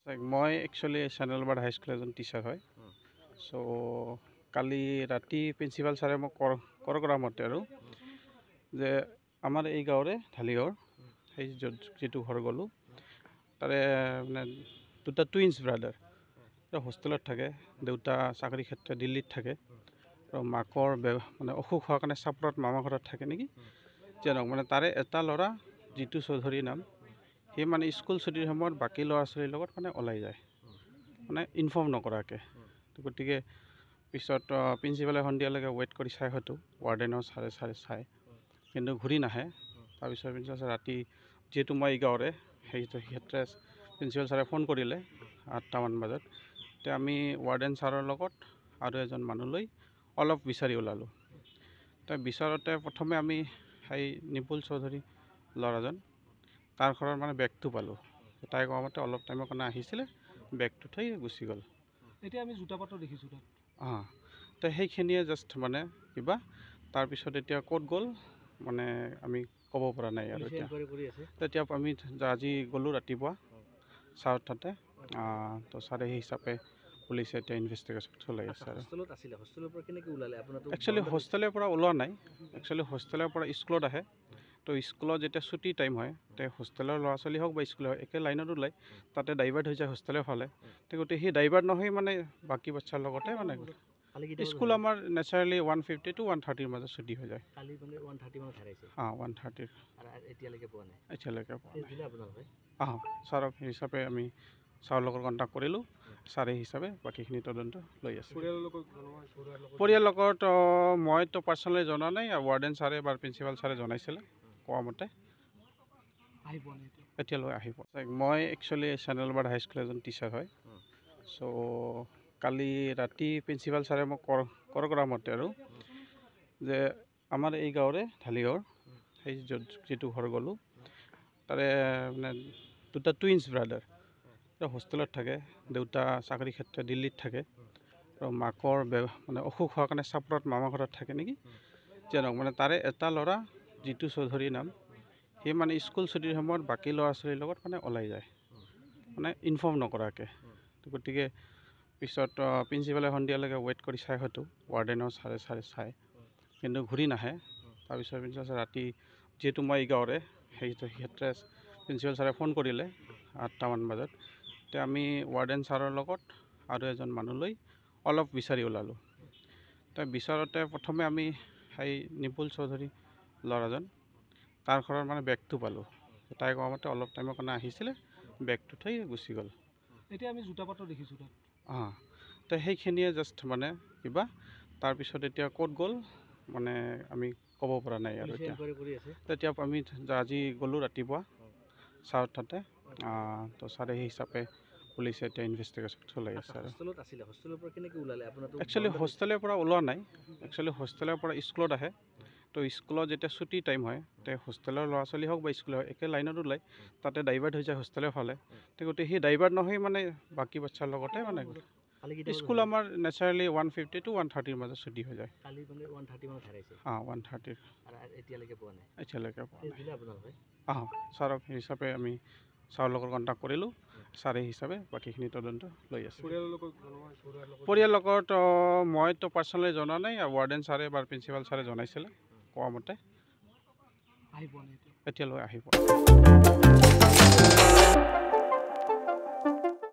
মই actually চেনেলবাদ high school এজন teacher হয়। চ' কালি ৰাতি প্ৰিন্সিপাল ছাৰে মোক কৰা মতে আৰু যে আমাৰ এই গাঁৱৰে ঢালিগাঁৱৰ সেই যিটো ঘৰ গ'লোঁ তাৰে মানে দুটা টুইন্স ব্ৰাদাৰ হোষ্টেলত থাকে। দেউতা চাকৰি ক্ষেত্ৰত দিল্লীত থাকে আৰু মাকৰ মানে অসুখ হোৱাৰ কাৰণে চাপৰত মামা ঘৰত থাকে নেকি যেনক মানে তাৰে এটা ল'ৰা জিতু চৌধুৰী নাম, সি মানে স্কুল ছুটিৰ সময়ত বাকী ল'ৰা ছোৱালীৰ লগত মানে ওলাই যায়, মানে ইনফৰ্ম নকৰাকৈ। গতিকে পিছত প্ৰিন্সিপালে সন্ধিয়ালৈকে ৱেইট কৰি চাই হয়তো ৱাৰ্ডেনৰ চাৰে চাই কিন্তু ঘূৰি নাহে। তাৰপিছত প্ৰিন্সিপাল ছাৰ ৰাতি যিহেতু মই এই গাঁৱৰে ক্ষেত্ৰে প্ৰিন্সিপাল ছাৰে ফোন কৰিলে 8টামান বজাত। তেতিয়া আমি ৱাৰ্ডেন ছাৰৰ লগত আৰু এজন মানুহ লৈ অলপ বিচাৰি ওলালোঁ। তাৰ বিচাৰোঁতে প্ৰথমে আমি সেই নিপুল চৌধুৰী ল'ৰাজন তাৰ ঘৰৰ মানে বেগটো পালোঁ। তাই কোৱা মতে অলপ টাইমৰ কাৰণে আহিছিলে, বেগটো থৈ গুচি গ'ল। এতিয়া আমি জোতা পাতো দেখিছোঁ তাত। তো সেইখিনিয়ে জাষ্ট মানে কিবা তাৰপিছত এতিয়া ক'ত গ'ল মানে আমি ক'ব পৰা নাই আৰু তেতিয়া আমি আজি গ'লোঁ ৰাতিপুৱা ছাৰ তাতে। তো ছাৰে সেই হিচাপে পুলিচে এতিয়া ইনভেষ্টিগেশ্যন চলাই আছে। আৰু একচুৱেলি হোষ্টেলৰ পৰা ওলোৱা নাই, একচুৱেলি হোষ্টেলৰ পৰা স্কুলত আহে। তো স্কুলত যেতিয়া ছুটি টাইম হয় তে হোষ্টেলৰ ল'ৰা ছোৱালী হওক বা স্কুল হওক একে লাইনত ওলায়, তাতে ডাইভাৰ্ট হৈ যায় হোষ্টেলৰ ফালে। গতিকে সেই ডাইভাৰ্ট নহয় মানে বাকী বাচ্চাৰ লগতে মানে স্কুল আমাৰ নেচাৰেলি 150 to 130 মাজত ছুটি হৈ যায়। 130 এতিয়ালৈকে পোৱা নাই। ছাৰক সেই হিচাপে আমি ছাৰৰ লগত কণ্টেক্ট কৰিলোঁ, ছাৰে হিচাপে বাকীখিনি তদন্ত লৈ আছে। পৰিয়ালৰ লগত মইতো পাৰ্চনেলি জনা নাই, ৱাৰ্ডেন ছাৰে বা প্ৰিন্সিপাল ছাৰে জনাইছিলে কোৱা মতে এতিয়ালৈ আহি পোৱা। মই একচুৱেলি চেনেলবাদ হাইস্কুল এজন টিচাৰ হয়। চ' কালি ৰাতি প্ৰিন্সিপাল ছাৰে মোক কৰা মতে আৰু যে আমাৰ এই গাঁৱৰে ঢালিগাঁৱৰ সেই যিটো ঘৰ গ'লোঁ তাৰে মানে দুটা টুইন্স ব্ৰাদাৰ হোষ্টেলত থাকে। দেউতা চাকৰি ক্ষেত্ৰত দিল্লীত থাকে আৰু মাকৰ মানে অসুখ হোৱাৰ কাৰণে চাপৰত মামা ঘৰত থাকে নেকি যেনক মানে তাৰে এটা ল'ৰা জিতু চৌধুৰী নাম, সি মানে স্কুল ছুটিৰ সময়ত বাকী ল'ৰা ছোৱালীৰ লগত মানে ওলাই যায়, মানে ইনফৰ্ম নকৰাকৈ। গতিকে পিছত প্ৰিন্সিপালে সন্ধিয়ালৈকে ৱেইট কৰি চাই হয়তো ৱাৰ্ডেনৰ চাৰে চাই কিন্তু ঘূৰি নাহে। তাৰপিছত প্ৰিন্সিপাল ছাৰ ৰাতি যিহেতু মই এই গাঁৱৰে ক্ষেত্ৰে প্ৰিন্সিপাল ছাৰে ফোন কৰিলে 8টামান বজাত। তেতিয়া আমি ৱাৰ্ডেন ছাৰৰ লগত আৰু এজন মানুহ লৈ অলপ বিচাৰি ওলালোঁ। তাৰ বিচাৰোঁতে প্ৰথমে আমি সেই নিপুল চৌধুৰী ল'ৰাজন তাৰ ঘৰৰ মানে বেগটো পালোঁ। তাই কোৱা মতে অলপ টাইমৰ কাৰণে আহিছিলে, বেগটো থৈ গুচি গ'ল। এতিয়া আমি জোতা পাতো দেখিছোঁ তাত। তো সেইখিনিয়ে জাষ্ট মানে কিবা তাৰপিছত এতিয়া ক'ত গ'ল মানে আমি ক'ব পৰা নাই আৰু তেতিয়া আমি আজি গ'লোঁ ৰাতিপুৱা ছাৰ তাতে। তো ছাৰে সেই হিচাপে পুলিচে এতিয়া ইনভেষ্টিগেশ্যন চলাই আছে। আৰু একচুৱেলি হোষ্টেলৰ পৰা ওলোৱা নাই, একচুৱেলি হোষ্টেলৰ পৰা স্কুলত আহে। তো স্কুলত যেতিয়া ছুটি টাইম হয় তে হোষ্টেলৰ ল'ৰা ছোৱালী হওক বা স্কুল হওক একে লাইনত ওলায়, তাতে ডাইভাৰ্ট হৈ যায় হোষ্টেলৰ ফালে। গতিকে সেই ডাইভাৰ্ট নহয় মানে বাকী বাচ্চাৰ লগতে মানে স্কুল আমাৰ নেচাৰেলি 150 to 130 মাজত ছুটি হৈ যায়। 130 এতিয়ালৈকে পোৱা নাই। ছাৰক সেই হিচাপে আমি ছাৰৰ লগত কণ্টেক্ট কৰিলোঁ, ছাৰে হিচাপে বাকীখিনি তদন্ত লৈ আছে। পৰিয়ালৰ লগত মইতো পাৰ্চনেলি জনা নাই, ৱাৰ্ডেন ছাৰে বা প্ৰিন্সিপাল ছাৰে জনাইছিলে কোৱা মতে এতিয়ালৈ আহি পোৱা।